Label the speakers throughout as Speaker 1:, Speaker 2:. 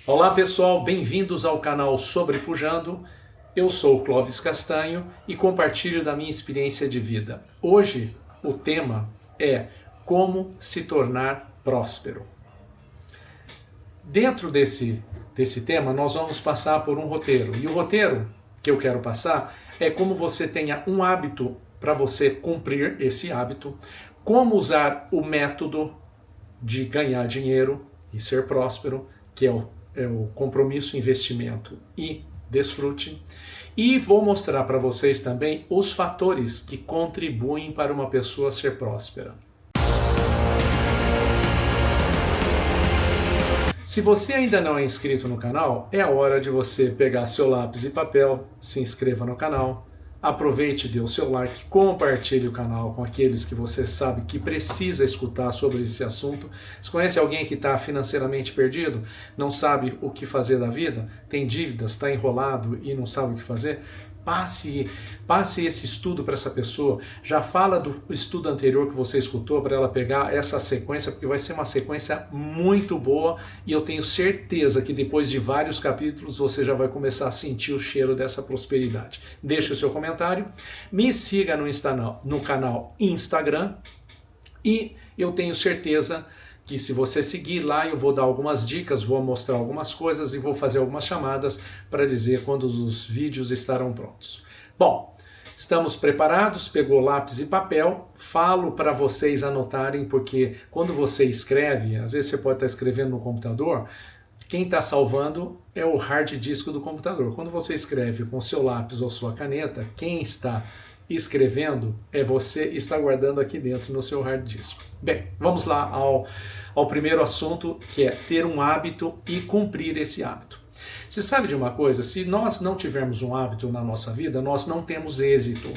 Speaker 1: Olá pessoal, bem-vindos ao canal Sobrepujando. Eu sou o Clóvis Castanho e compartilho da minha experiência de vida. Hoje o tema é como se tornar próspero. Dentro desse tema nós vamos passar por um roteiro. E o roteiro que eu quero passar é como você tenha um hábito para você cumprir esse hábito, como usar o método de ganhar dinheiro e ser próspero, que é o compromisso, investimento e desfrute. E vou mostrar para vocês também os fatores que contribuem para uma pessoa ser próspera. Se você ainda não é inscrito no canal, é a hora de você pegar seu lápis e papel, se inscreva no canal, aproveite, dê o seu like, compartilhe o canal com aqueles que você sabe que precisa escutar sobre esse assunto. Você conhece alguém que está financeiramente perdido? Não sabe o que fazer da vida? Tem dívidas, está enrolado e não sabe o que fazer? Passe esse estudo para essa pessoa. Já fala do estudo anterior que você escutou para ela pegar essa sequência, porque vai ser uma sequência muito boa e eu tenho certeza que depois de vários capítulos você já vai começar a sentir o cheiro dessa prosperidade. Deixe o seu comentário, me siga no canal Instagram e eu tenho certeza que se você seguir lá eu vou dar algumas dicas, vou mostrar algumas coisas e vou fazer algumas chamadas para dizer quando os vídeos estarão prontos. Bom, estamos preparados, pegou lápis e papel, falo para vocês anotarem, porque quando você escreve, às vezes você pode estar escrevendo no computador, quem está salvando é o hard disk do computador. Quando você escreve com seu lápis ou sua caneta, quem está escrevendo é você, está guardando aqui dentro no seu hard disk. Bem, vamos lá ao primeiro assunto, que é ter um hábito e cumprir esse hábito. Você sabe de uma coisa? Se nós não tivermos um hábito na nossa vida, nós não temos êxito.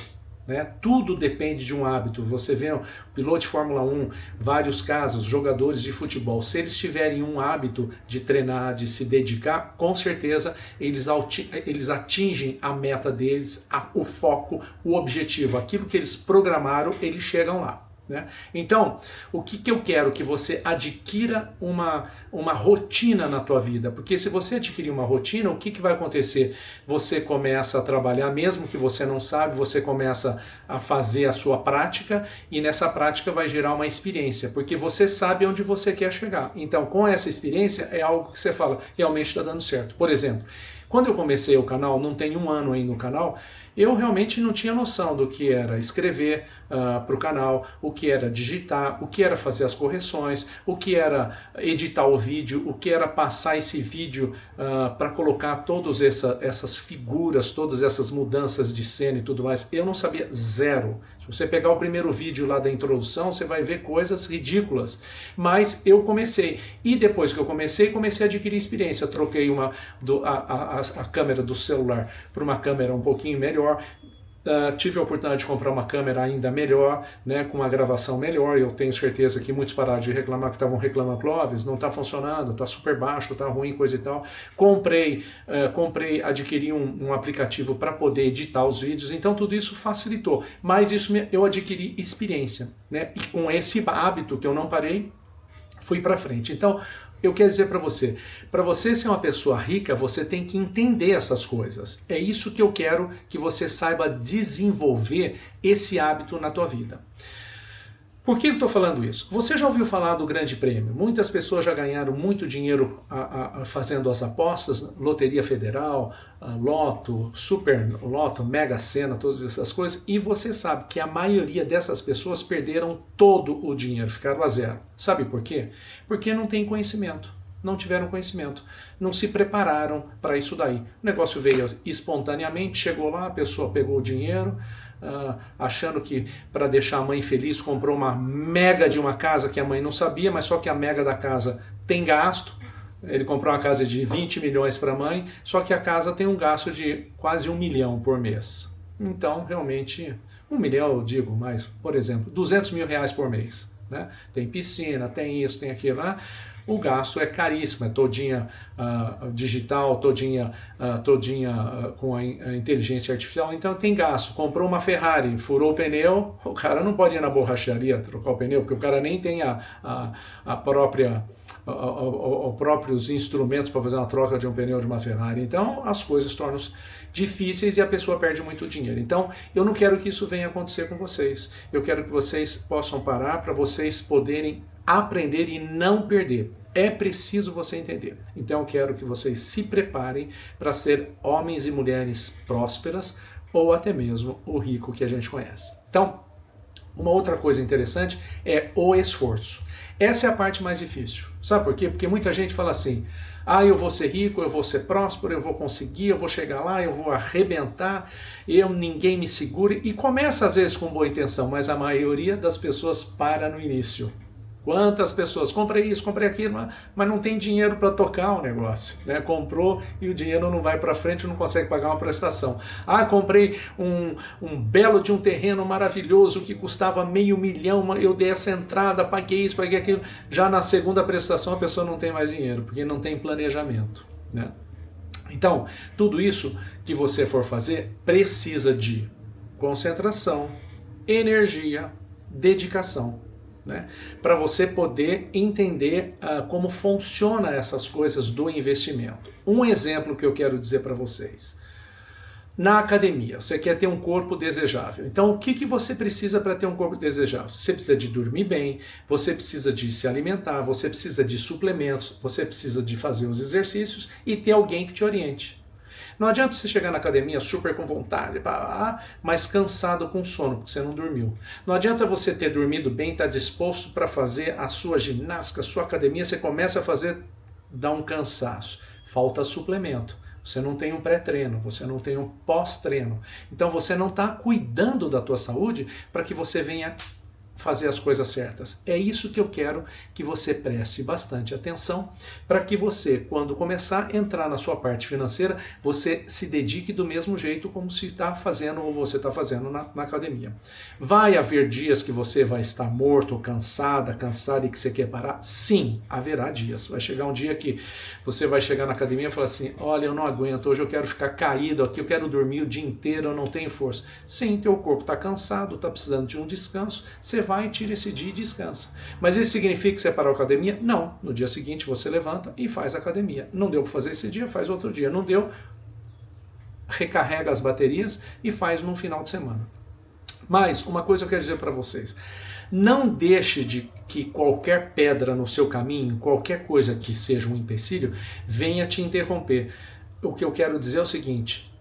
Speaker 1: Né? Tudo depende de um hábito. Você vê o piloto de Fórmula 1, vários casos, jogadores de futebol, se eles tiverem um hábito de treinar, de se dedicar, com certeza eles atingem a meta deles, o foco, o objetivo, aquilo que eles programaram, eles chegam lá. Né? Então, o que eu quero? Que você adquira uma rotina na tua vida, porque se você adquirir uma rotina, o que vai acontecer? Você começa a trabalhar, mesmo que você não sabe, você começa a fazer a sua prática e nessa prática vai gerar uma experiência, porque você sabe onde você quer chegar. Então, com essa experiência, é algo que você fala, realmente está dando certo. Por exemplo, quando eu comecei o canal, não tem um ano aí no canal, eu realmente não tinha noção do que era escrever para o canal, o que era digitar, o que era fazer as correções, o que era editar o vídeo, o que era passar esse vídeo para colocar todas essas figuras, todas essas mudanças de cena e tudo mais. Eu não sabia, zero. Se você pegar o primeiro vídeo lá da introdução, você vai ver coisas ridículas. Mas eu comecei. E depois que eu comecei a adquirir experiência. Troquei a câmera do celular para uma câmera um pouquinho melhor. Tive a oportunidade de comprar uma câmera ainda melhor, né, com uma gravação melhor. Eu tenho certeza que muitos pararam de reclamar, que estavam reclamando, Clóvis, não está funcionando, está super baixo, está ruim, coisa e tal. Adquiri um aplicativo para poder editar os vídeos, então tudo isso facilitou. Mas isso eu adquiri experiência, né, e com esse hábito que eu não parei, fui para frente. Então, eu quero dizer para você ser uma pessoa rica, você tem que entender essas coisas. É isso que eu quero que você saiba desenvolver esse hábito na tua vida. Por que eu estou falando isso? Você já ouviu falar do Grande Prêmio? Muitas pessoas já ganharam muito dinheiro fazendo as apostas, Loteria Federal, Loto, Super Loto, Mega Sena, todas essas coisas, e você sabe que a maioria dessas pessoas perderam todo o dinheiro, ficaram a zero. Sabe por quê? Porque não tem conhecimento. Não tiveram conhecimento, não se prepararam para isso daí. O negócio veio espontaneamente, chegou lá, a pessoa pegou o dinheiro, achando que para deixar a mãe feliz comprou uma mega de uma casa que a mãe não sabia, mas só que a mega da casa tem gasto. Ele comprou uma casa de 20 milhões para a mãe, só que a casa tem um gasto de quase 1 milhão por mês. Então, realmente, 1 milhão eu digo, mas, por exemplo, 200 mil reais por mês. Né? Tem piscina, tem isso, tem aquilo lá. O gasto é caríssimo, é todinha digital, todinha com a inteligência artificial, então tem gasto. Comprou uma Ferrari, furou o pneu, o cara não pode ir na borracharia trocar o pneu, porque o cara nem tem a própria próprios instrumentos para fazer uma troca de um pneu de uma Ferrari. Então as coisas tornam-se difíceis e a pessoa perde muito dinheiro. Então eu não quero que isso venha acontecer com vocês. Eu quero que vocês possam parar para vocês poderem aprender e não perder. É preciso você entender. Então eu quero que vocês se preparem para ser homens e mulheres prósperas ou até mesmo o rico que a gente conhece. Então, uma outra coisa interessante é o esforço. Essa é a parte mais difícil. Sabe por quê? Porque muita gente fala assim: ah, eu vou ser rico, eu vou ser próspero, eu vou conseguir, eu vou chegar lá, eu vou arrebentar, ninguém me segure. E começa às vezes com boa intenção, mas a maioria das pessoas para no início. Quantas pessoas, comprei isso, comprei aquilo, mas não tem dinheiro para tocar o negócio, né? Comprou e o dinheiro não vai para frente, não consegue pagar uma prestação. Ah, comprei um belo de um terreno maravilhoso que custava $500 mil, eu dei essa entrada, paguei isso, paguei aquilo. Já na segunda prestação a pessoa não tem mais dinheiro, porque não tem planejamento, né? Então, tudo isso que você for fazer precisa de concentração, energia, dedicação. Né? Para você poder entender como funciona essas coisas do investimento. Um exemplo que eu quero dizer para vocês. Na academia, você quer ter um corpo desejável. Então, o que você precisa para ter um corpo desejável? Você precisa de dormir bem, você precisa de se alimentar, você precisa de suplementos, você precisa de fazer os exercícios e ter alguém que te oriente. Não adianta você chegar na academia super com vontade, mas cansado com sono, porque você não dormiu. Não adianta você ter dormido bem, estar disposto para fazer a sua ginástica, a sua academia, você começa a fazer, dá um cansaço. Falta suplemento. Você não tem um pré-treino, você não tem um pós-treino. Então você não está cuidando da tua saúde para que você venha fazer as coisas certas. É isso que eu quero que você preste bastante atenção para que você, quando começar a entrar na sua parte financeira, você se dedique do mesmo jeito como se está fazendo ou você está fazendo na academia. Vai haver dias que você vai estar morto, cansado e que você quer parar? Sim, haverá dias. Vai chegar um dia que você vai chegar na academia e falar assim: olha, eu não aguento, hoje eu quero ficar caído aqui, eu quero dormir o dia inteiro, eu não tenho força. Sim, teu corpo está cansado, está precisando de um descanso, você vai, tira esse dia e descansa. Mas isso significa que você parou a academia? Não. No dia seguinte você levanta e faz a academia. Não deu para fazer esse dia, faz outro dia. Não deu, recarrega as baterias e faz num final de semana. Mas uma coisa eu quero dizer para vocês. Não deixe de que qualquer pedra no seu caminho, qualquer coisa que seja um empecilho, venha te interromper. O que eu quero dizer é o seguinte: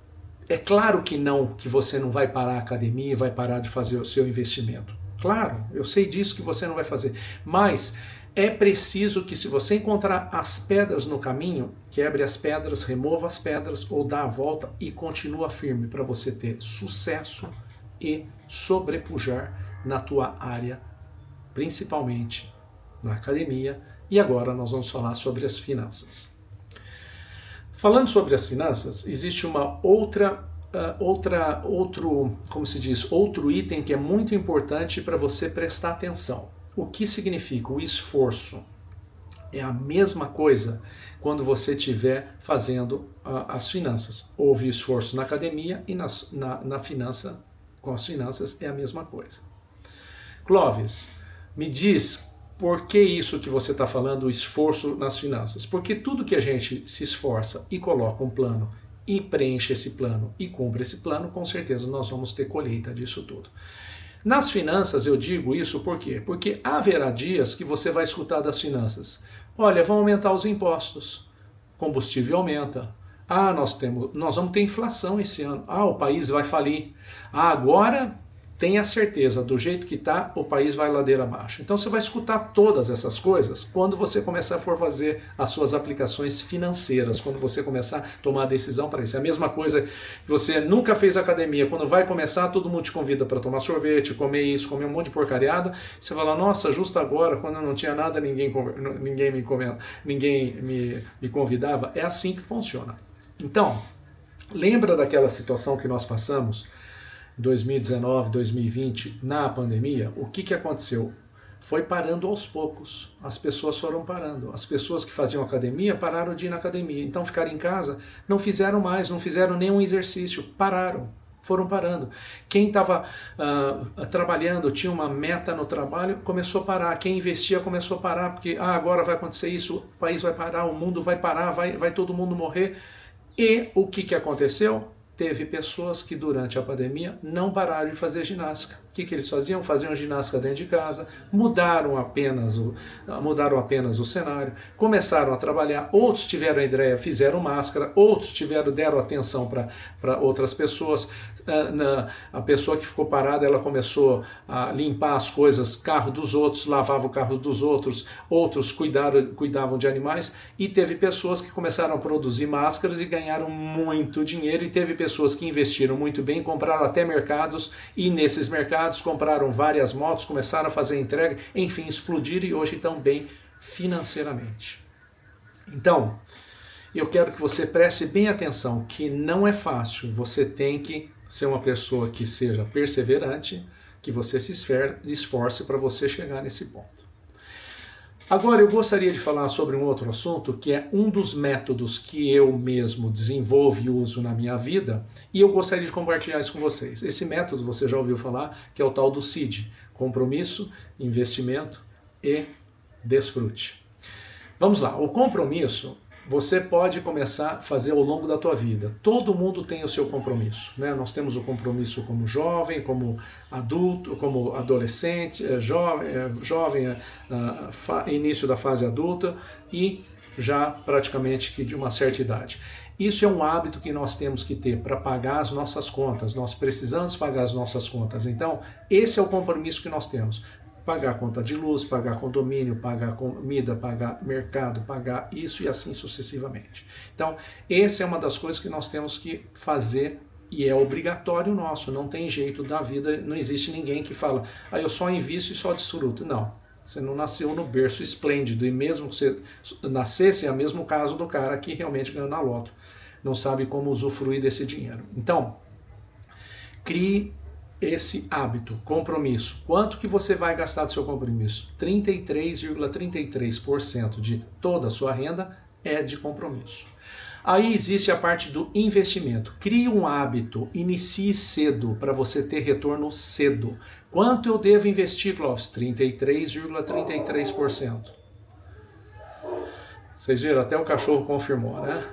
Speaker 1: é claro que você não vai parar a academia e vai parar de fazer o seu investimento. Claro, eu sei disso que você não vai fazer, mas é preciso que, se você encontrar as pedras no caminho, quebre as pedras, remova as pedras ou dá a volta e continua firme para você ter sucesso e sobrepujar na tua área, principalmente na academia. E agora nós vamos falar sobre as finanças. Falando sobre as finanças, existe uma outro item que é muito importante para você prestar atenção. O que significa o esforço? É a mesma coisa quando você estiver fazendo as finanças. Houve esforço na academia e na finança, com as finanças é a mesma coisa. Clóvis, me diz por que isso que você está falando, o esforço nas finanças? Porque tudo que a gente se esforça e coloca um plano e preenche esse plano e cumpre esse plano, com certeza nós vamos ter colheita disso tudo. Nas finanças eu digo isso por quê? Porque haverá dias que você vai escutar das finanças: olha, vão aumentar os impostos, combustível aumenta, nós vamos ter inflação esse ano, o país vai falir, agora tenha certeza, do jeito que está, o país vai ladeira abaixo. Então você vai escutar todas essas coisas quando você começar a fazer as suas aplicações financeiras, quando você começar a tomar a decisão para isso. É a mesma coisa que você nunca fez academia, quando vai começar, todo mundo te convida para tomar sorvete, comer isso, comer um monte de porcariada, você fala: nossa, justo agora, quando eu não tinha nada, ninguém me convidava. É assim que funciona. Então, lembra daquela situação que nós passamos 2019, 2020, na pandemia? O que aconteceu? Foi parando aos poucos. As pessoas foram parando. As pessoas que faziam academia pararam de ir na academia. Então ficaram em casa, não fizeram mais, não fizeram nenhum exercício, pararam. foram parando. Quem estava trabalhando, tinha uma meta no trabalho, começou a parar. Quem investia começou a parar, porque agora vai acontecer isso, o país vai parar, o mundo vai parar, vai todo mundo morrer. E o que aconteceu? Teve pessoas que durante a pandemia não pararam de fazer ginástica. O que eles faziam? Faziam ginástica dentro de casa, mudaram apenas o cenário, começaram a trabalhar, outros tiveram a ideia, fizeram máscara, outros deram atenção para outras pessoas. A pessoa que ficou parada, ela começou a limpar as coisas, carro dos outros, lavava o carro dos outros, outros cuidavam de animais, e teve pessoas que começaram a produzir máscaras e ganharam muito dinheiro, e teve pessoas que investiram muito bem, compraram até mercados, e nesses mercados compraram várias motos, começaram a fazer entrega, enfim, explodiram e hoje estão bem financeiramente. Então, eu quero que você preste bem atenção que não é fácil, você tem que ser uma pessoa que seja perseverante, que você se esforce para você chegar nesse ponto. Agora eu gostaria de falar sobre um outro assunto, que é um dos métodos que eu mesmo desenvolvo e uso na minha vida, e eu gostaria de compartilhar isso com vocês. Esse método você já ouviu falar, que é o tal do CID, compromisso, investimento e desfrute. Vamos lá, o compromisso você pode começar a fazer ao longo da tua vida. Todo mundo tem o seu compromisso, né? Nós temos o compromisso como jovem, como adulto, como adolescente, jovem, início da fase adulta e já praticamente que de uma certa idade. Isso é um hábito que nós temos que ter para pagar as nossas contas. Nós precisamos pagar as nossas contas. Então, esse é o compromisso que nós temos. Pagar conta de luz, pagar condomínio, pagar comida, pagar mercado, pagar isso e assim sucessivamente. Então, essa é uma das coisas que nós temos que fazer e é obrigatório nosso, não tem jeito da vida, não existe ninguém que fala, eu só invisto e só desfruto. Não, você não nasceu no berço esplêndido e mesmo que você nascesse, é o mesmo caso do cara que realmente ganhou na loto, não sabe como usufruir desse dinheiro. Então, crie esse hábito, compromisso. Quanto que você vai gastar do seu compromisso? 33,33% de toda a sua renda é de compromisso. Aí existe a parte do investimento. Crie um hábito, inicie cedo para você ter retorno cedo. Quanto eu devo investir, Clóvis? 33,33%. Vocês viram? Até o cachorro confirmou, né?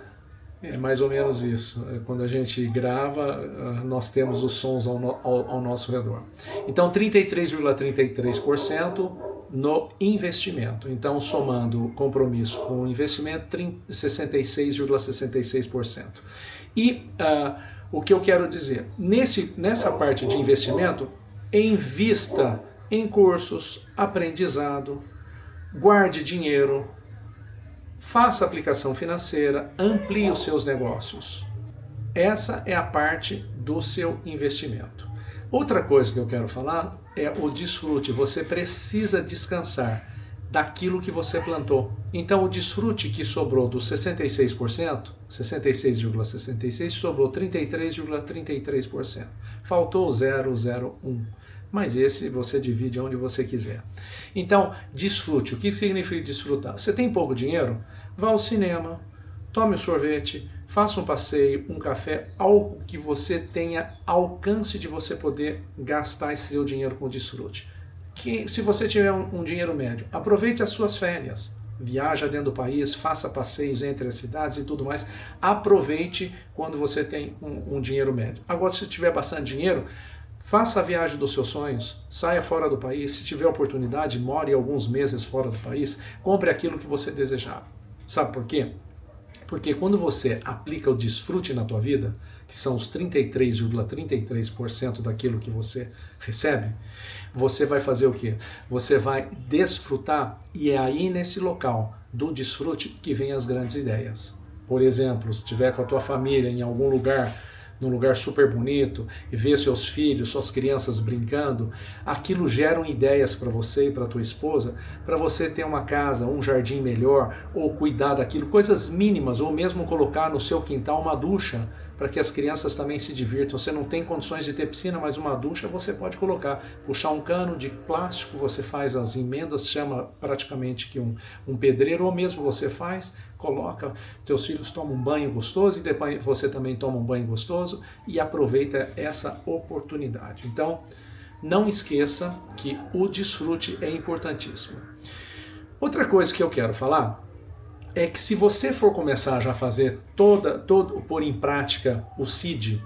Speaker 1: É mais ou menos isso. Quando a gente grava, nós temos os sons ao nosso redor. Então, 33,33% no investimento. Então, somando compromisso com investimento, 66,66%. E o que eu quero dizer? Nessa parte de investimento, invista em cursos, aprendizado, guarde dinheiro, faça aplicação financeira, amplie os seus negócios. Essa é a parte do seu investimento. Outra coisa que eu quero falar é o desfrute. Você precisa descansar daquilo que você plantou. Então o desfrute que sobrou dos 66%, 66,66%, sobrou 33,33%. Faltou 0,01%. Mas esse você divide onde você quiser. Então, desfrute. O que significa desfrutar? Você tem pouco dinheiro? Vá ao cinema, tome um sorvete, faça um passeio, um café, algo que você tenha alcance de você poder gastar esse seu dinheiro com desfrute. Se você tiver um dinheiro médio, aproveite as suas férias. Viaja dentro do país, faça passeios entre as cidades e tudo mais. Aproveite quando você tem um dinheiro médio. Agora, se tiver bastante dinheiro, faça a viagem dos seus sonhos, saia fora do país, se tiver oportunidade, more alguns meses fora do país, compre aquilo que você desejar. Sabe por quê? Porque quando você aplica o desfrute na tua vida, que são os 33,33% daquilo que você recebe, você vai fazer o quê? Você vai desfrutar e é aí nesse local do desfrute que vem as grandes ideias. Por exemplo, se estiver com a tua família em algum lugar, num lugar super bonito, e ver seus filhos, suas crianças brincando, aquilo geram ideias para você e para tua esposa, para você ter uma casa, um jardim melhor, ou cuidar daquilo, coisas mínimas, ou mesmo colocar no seu quintal uma ducha, para que as crianças também se divirtam. Você não tem condições de ter piscina, mas uma ducha você pode colocar. Puxar um cano de plástico, você faz as emendas, chama praticamente que um pedreiro, ou mesmo você faz, coloca, teus filhos tomam um banho gostoso e depois você também toma um banho gostoso e aproveita essa oportunidade. Então, não esqueça que o desfrute é importantíssimo. Outra coisa que eu quero falar é que se você for começar já a fazer pôr em prática o CID,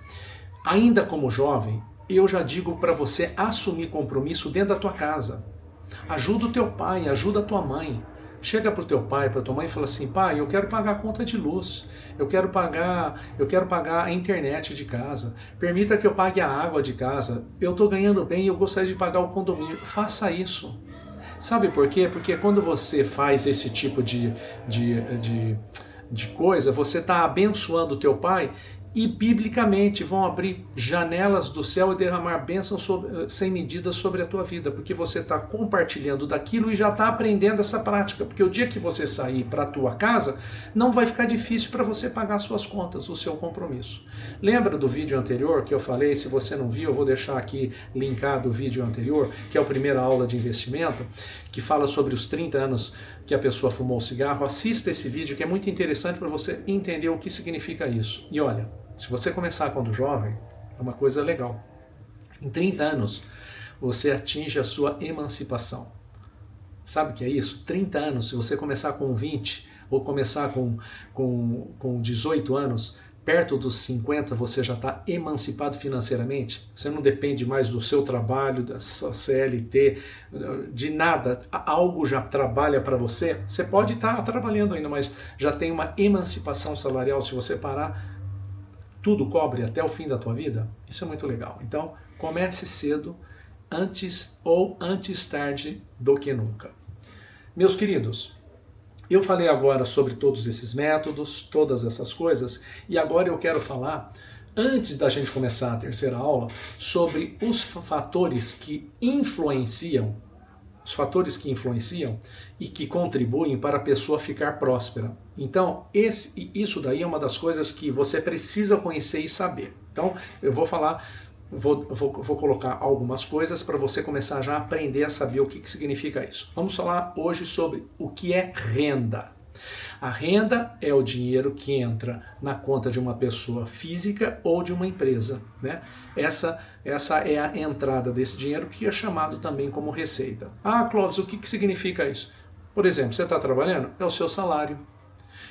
Speaker 1: ainda como jovem, eu já digo para você assumir compromisso dentro da tua casa. Ajuda o teu pai, ajuda a tua mãe. Chega para o teu pai, para tua mãe e fala assim: pai, eu quero pagar a conta de luz, eu quero pagar a internet de casa, permita que eu pague a água de casa, eu estou ganhando bem e eu gostaria de pagar o condomínio. Faça isso. Sabe por quê? Porque quando você faz esse tipo de coisa, você está abençoando o teu pai e biblicamente vão abrir janelas do céu e derramar bênçãos sem medida sobre a tua vida, porque você está compartilhando daquilo e já está aprendendo essa prática, porque o dia que você sair para a tua casa, não vai ficar difícil para você pagar suas contas, o seu compromisso. Lembra do vídeo anterior que eu falei? Se você não viu, eu vou deixar aqui linkado o vídeo anterior, que é a primeira aula de investimento, que fala sobre os 30 anos que a pessoa fumou cigarro. Assista esse vídeo, que é muito interessante para você entender o que significa isso. E olha, se você começar quando jovem, é uma coisa legal. Em 30 anos, você atinge a sua emancipação. Sabe o que é isso? 30 anos, se você começar com 20 ou começar com 18 anos, perto dos 50 você já está emancipado financeiramente. Você não depende mais do seu trabalho, da sua CLT, de nada. Algo já trabalha para você. Você pode estar trabalhando ainda, mas já tem uma emancipação salarial. Se você parar, tudo cobre até o fim da tua vida. Isso é muito legal. Então, comece cedo, antes tarde do que nunca. Meus queridos, eu falei agora sobre todos esses métodos, todas essas coisas, e agora eu quero falar, antes da gente começar a terceira aula, sobre os fatores que influenciam e que contribuem para a pessoa ficar próspera. Então, isso daí é uma das coisas que você precisa conhecer e saber. Então, eu vou falar, vou colocar algumas coisas para você começar já a aprender a saber o que significa isso. Vamos falar hoje sobre o que é renda. A renda é o dinheiro que entra na conta de uma pessoa física ou de uma empresa, né? Essa é a entrada desse dinheiro, que é chamado também como receita. Ah, Clóvis, o que significa isso? Por exemplo, você está trabalhando? É o seu salário.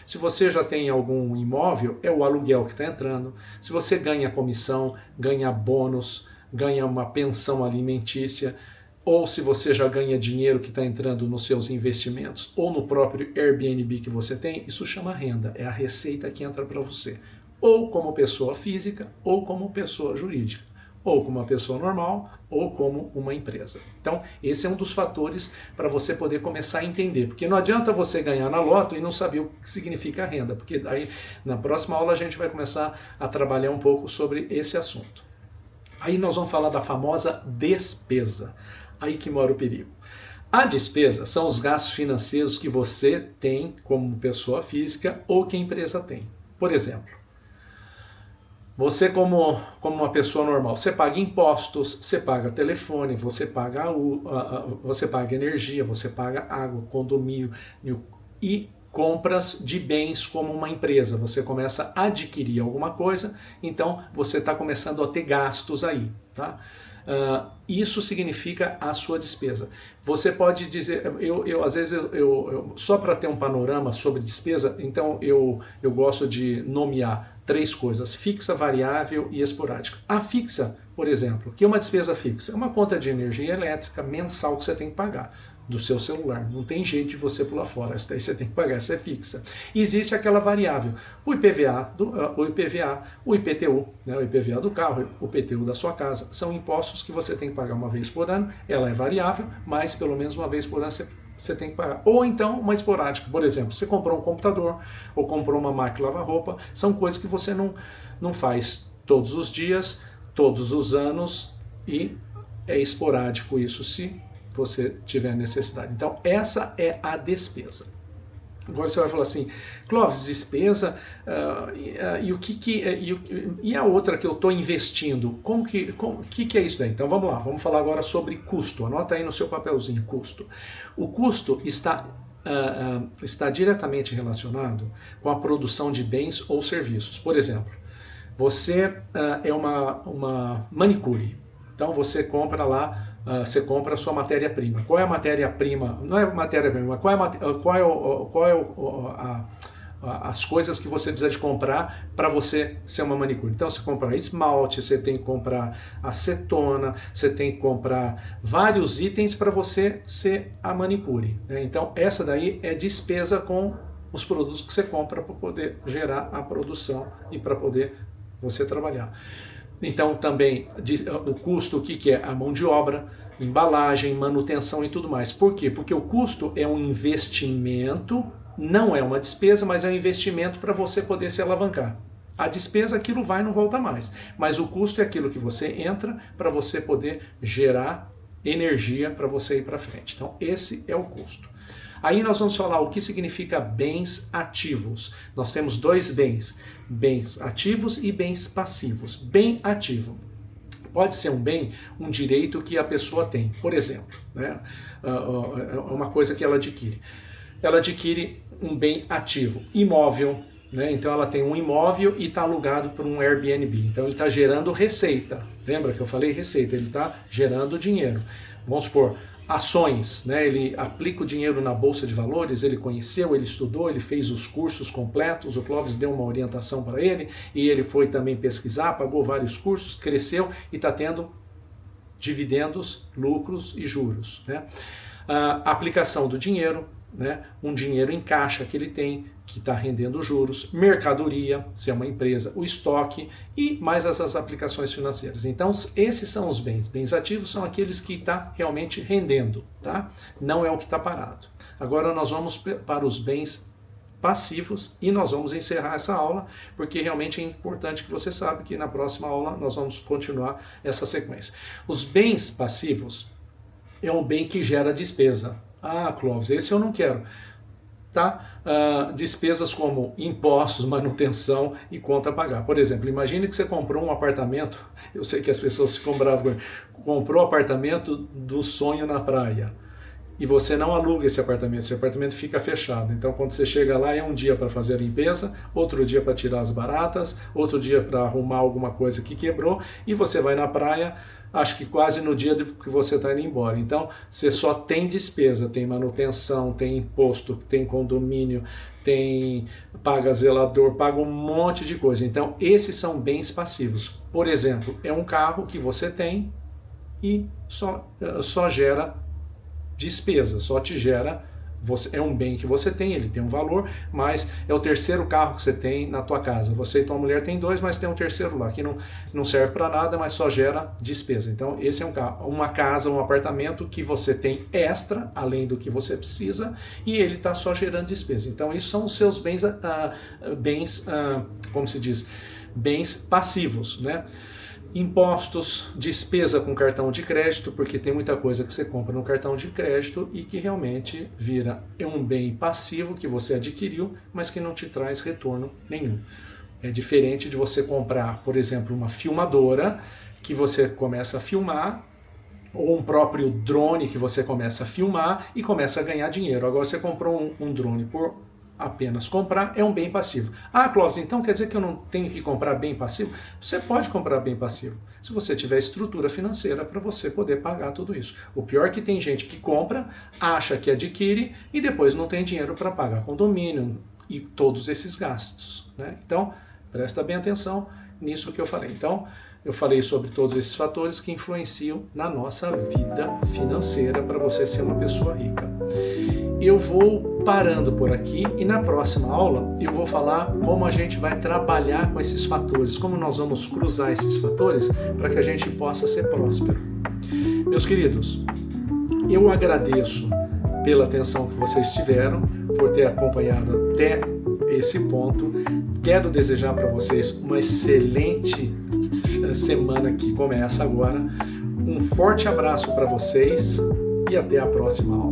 Speaker 1: Se você já tem algum imóvel, é o aluguel que está entrando. Se você ganha comissão, ganha bônus, ganha uma pensão alimentícia, ou se você já ganha dinheiro que está entrando nos seus investimentos ou no próprio Airbnb que você tem, isso chama renda, é a receita que entra para você, ou como pessoa física, ou como pessoa jurídica, ou como uma pessoa normal, ou como uma empresa. Então, esse é um dos fatores para você poder começar a entender, porque não adianta você ganhar na loto e não saber o que significa renda, porque aí na próxima aula a gente vai começar a trabalhar um pouco sobre esse assunto. Aí nós vamos falar da famosa despesa. Aí que mora o perigo. A despesa são os gastos financeiros que você tem como pessoa física ou que a empresa tem. Por exemplo, você como uma pessoa normal, você paga impostos, você paga telefone, você paga energia, você paga água, condomínio e compras de bens como uma empresa. Você começa a adquirir alguma coisa, então você está começando a ter gastos aí, tá? Isso significa a sua despesa. Você pode dizer, às vezes, só para ter um panorama sobre despesa, então eu gosto de nomear 3 coisas: fixa, variável e esporádica. A fixa, por exemplo, que é uma despesa fixa? É uma conta de energia elétrica mensal que você tem que pagar do seu celular. Não tem jeito de você pular fora. Essa daí você tem que pagar, essa é fixa. E existe aquela variável, o IPVA, o IPTU, né, o IPVA do carro, o IPTU da sua casa. São impostos que você tem que pagar uma vez por ano. Ela é variável, mas pelo menos uma vez por ano você tem que pagar. Ou então uma esporádica. Por exemplo, você comprou um computador ou comprou uma máquina de lavar roupa. São coisas que você não faz todos os dias, todos os anos, e é esporádico isso, se você tiver necessidade. Então, essa é a despesa. Agora você vai falar assim, Clóvis, despesa, e a outra que eu estou investindo, que é isso daí? Então vamos lá, vamos falar agora sobre custo. Anota aí no seu papelzinho, custo. O custo está diretamente relacionado com a produção de bens ou serviços. Por exemplo, você é uma manicure, então você compra lá, você compra a sua matéria-prima. Qual é a matéria-prima? Não é matéria-prima, as coisas que você precisa de comprar para você ser uma manicure. Então você compra esmalte, você tem que comprar acetona, você tem que comprar vários itens para você ser a manicure, né? Então essa daí é despesa com os produtos que você compra para poder gerar a produção e para poder você trabalhar. Então também o custo, o que é? A mão de obra, embalagem, manutenção e tudo mais. Por quê? Porque o custo é um investimento, não é uma despesa, mas é um investimento para você poder se alavancar. A despesa, aquilo vai e não volta mais. Mas o custo é aquilo que você entra para você poder gerar energia para você ir para frente. Então esse é o custo. Aí nós vamos falar o que significa bens ativos. Nós temos dois bens, bens ativos e bens passivos. Bem ativo pode ser um bem, um direito que a pessoa tem. Por exemplo, né, uma coisa que ela adquire. Ela adquire um bem ativo, imóvel, né? Então ela tem um imóvel e está alugado por um Airbnb. Então ele está gerando receita. Lembra que eu falei receita? Ele está gerando dinheiro. Vamos supor, ações, né? Ele aplica o dinheiro na bolsa de valores, ele conheceu, ele estudou, ele fez os cursos completos, o Clóvis deu uma orientação para ele e ele foi também pesquisar, pagou vários cursos, cresceu e está tendo dividendos, lucros e juros, né? A aplicação do dinheiro, né? Um dinheiro em caixa que ele tem, que está rendendo juros, mercadoria, se é uma empresa, o estoque e mais essas aplicações financeiras. Então, esses são os bens. Bens ativos são aqueles que está realmente rendendo, tá? Não é o que está parado. Agora nós vamos para os bens passivos e nós vamos encerrar essa aula, porque realmente é importante que você saiba que na próxima aula nós vamos continuar essa sequência. Os bens passivos é um bem que gera despesa. Ah, Clóvis, esse eu não quero. Tá? Despesas como impostos, manutenção e conta a pagar. Por exemplo, imagine que você comprou um apartamento, eu sei que as pessoas ficam bravas, comprou o apartamento do sonho na praia e você não aluga esse apartamento fica fechado. Então quando você chega lá é um dia para fazer a limpeza, outro dia para tirar as baratas, outro dia para arrumar alguma coisa que quebrou e você vai na praia, acho que quase no dia que você está indo embora. Então, você só tem despesa, tem manutenção, tem imposto, tem condomínio, paga zelador, paga um monte de coisa. Então, esses são bens passivos. Por exemplo, é um carro que você tem e só gera despesa, só te gera. É um bem que você tem, ele tem um valor, mas é o terceiro carro que você tem na tua casa. Você e tua mulher tem dois, mas tem um terceiro lá, que não serve para nada, mas só gera despesa. Então esse é um carro, uma casa, um apartamento que você tem extra, além do que você precisa, e ele está só gerando despesa. Então isso são os seus bens, como se diz, bens passivos, né? Impostos, despesa com cartão de crédito, porque tem muita coisa que você compra no cartão de crédito e que realmente vira um bem passivo que você adquiriu, mas que não te traz retorno nenhum. É diferente de você comprar, por exemplo, uma filmadora que você começa a filmar, ou um próprio drone que você começa a filmar e começa a ganhar dinheiro. Agora você comprou um drone por apenas comprar, é um bem passivo. Ah, Clóvis, então quer dizer que eu não tenho que comprar bem passivo? Você pode comprar bem passivo, se você tiver estrutura financeira para você poder pagar tudo isso. O pior é que tem gente que compra, acha que adquire e depois não tem dinheiro para pagar condomínio e todos esses gastos, né? Então, presta bem atenção nisso que eu falei. Então, eu falei sobre todos esses fatores que influenciam na nossa vida financeira para você ser uma pessoa rica. Eu vou parando por aqui e na próxima aula eu vou falar como a gente vai trabalhar com esses fatores, como nós vamos cruzar esses fatores para que a gente possa ser próspero. Meus queridos, eu agradeço pela atenção que vocês tiveram, por ter acompanhado até esse ponto. Quero desejar para vocês uma excelente semana que começa agora. Um forte abraço para vocês e até a próxima aula.